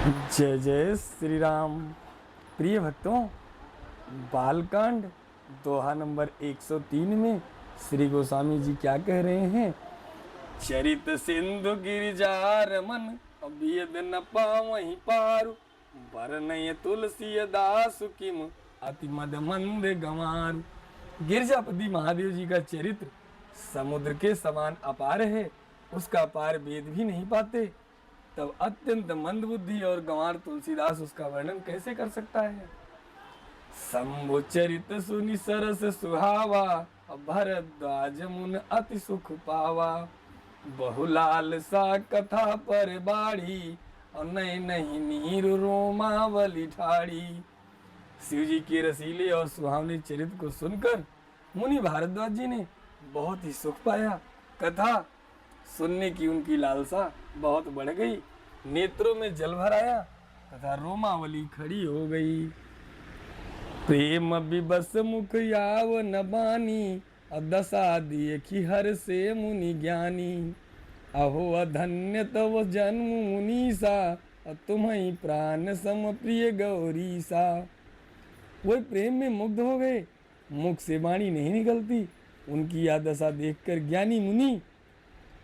जय जय श्री राम। प्रिय भक्तों, बालकांड दोहा नंबर 103 में श्री गोस्वामी जी क्या कह रहे हैं? चरित सिंधु गिरिजा रमन, अभियद न पावहीं पारु। बरनय तुलसी दास किम, अति मद मंद गंवारु। गिरजापति महादेव जी का चरित्र समुद्र के समान अपार है, उसका पार वेद भी नहीं पाते। तब अत्यंत मंदबुद्धि और गंवार तुलसीदास उसका वर्णन कैसे कर सकता है? शंभु चरित सुनि सरस सुहावा, भरद्वाज मुन अति सुख पावा। बहुलाल सा कथा पर बाढ़ी, और नहीं नहीं नीर रोमावली ठाड़ी। शिव जी के रसीले और सुहावने चरित्र को सुनकर मुनि भारद्वाज जी ने बहुत ही सुख पाया। कथा सुनने की उनकी लालसा बहुत बढ़ गई, नेत्रों में जल भर आया तथा रोमावली खड़ी हो गई। प्रेम विबस मुख याव न बानी, दशा देखी हर से मुनि ज्ञानी। अहो अधन्य तव जन्म मुनीसा, तुम्हें प्राण सम प्रिय गौरीसा। वह प्रेम में मुग्ध हो गए, मुख से वाणी नहीं निकलती। उनकी यह दशा देखकर ज्ञानी मुनि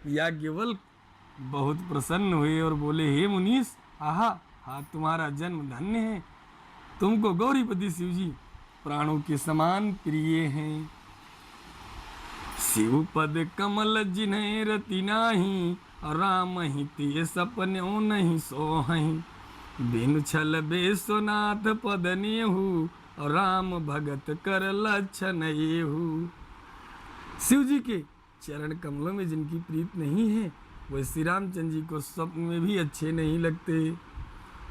याज्ञवल्क्य बहुत प्रसन्न हुए और बोले, हे मुनीश, आहा हा, तुम्हारा जन्म धन्य है। तुमको गौरीपति शिव जी प्राणों के समान प्रिय हैं। शिव पद कमल जिन्हें रति नाही, राम ही ते सपन्यों नहीं सोहहीं। बिनु छल बेसोनाथ पद नेहु, राम भगत कर लक्षण येहु। शिव जी के चरण कमलों में जिनकी प्रीत नहीं है, वह श्री रामचंद्र जी को स्वप्न में भी अच्छे नहीं लगते।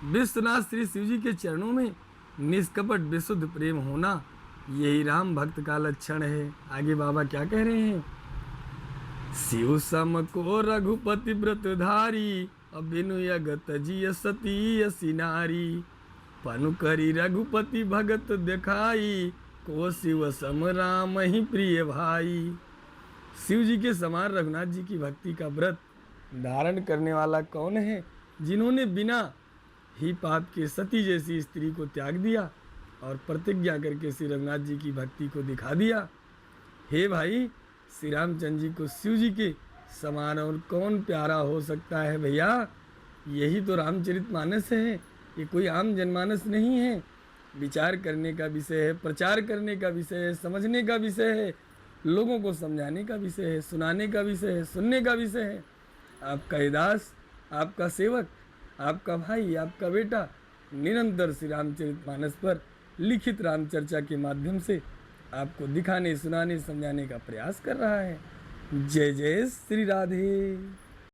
विश्वनाथ श्री शिव जी के चरणों में निष्कपट विशुद्ध प्रेम होना, यही राम भक्त का लक्षण है। आगे बाबा क्या कह रहे हैं? शिव सम को रघुपति व्रतधारी, बिनु यगत जिय सती असी नारी। पनु करी रघुपति भगत दिखाई, को शिव सम राम ही प्रिय भाई। शिव जी के समान रघुनाथ जी की भक्ति का व्रत धारण करने वाला कौन है, जिन्होंने बिना ही पाप के सती जैसी स्त्री को त्याग दिया और प्रतिज्ञा करके श्री रघुनाथ जी की भक्ति को दिखा दिया। हे भाई, श्री रामचंद्र जी को शिव जी के समान और कौन प्यारा हो सकता है भैया? यही तो रामचरितमानस है, ये कोई आम जनमानस नहीं है। विचार करने का विषय है, प्रचार करने का विषय है, समझने का विषय है, लोगों को समझाने का विषय है, सुनाने का विषय है, सुनने का विषय है। आपका दास, आपका सेवक, आपका भाई, आपका बेटा निरंतर श्री रामचरितमानस पर लिखित रामचर्चा के माध्यम से आपको दिखाने, सुनाने, समझाने का प्रयास कर रहा है। जय जय श्री राधे।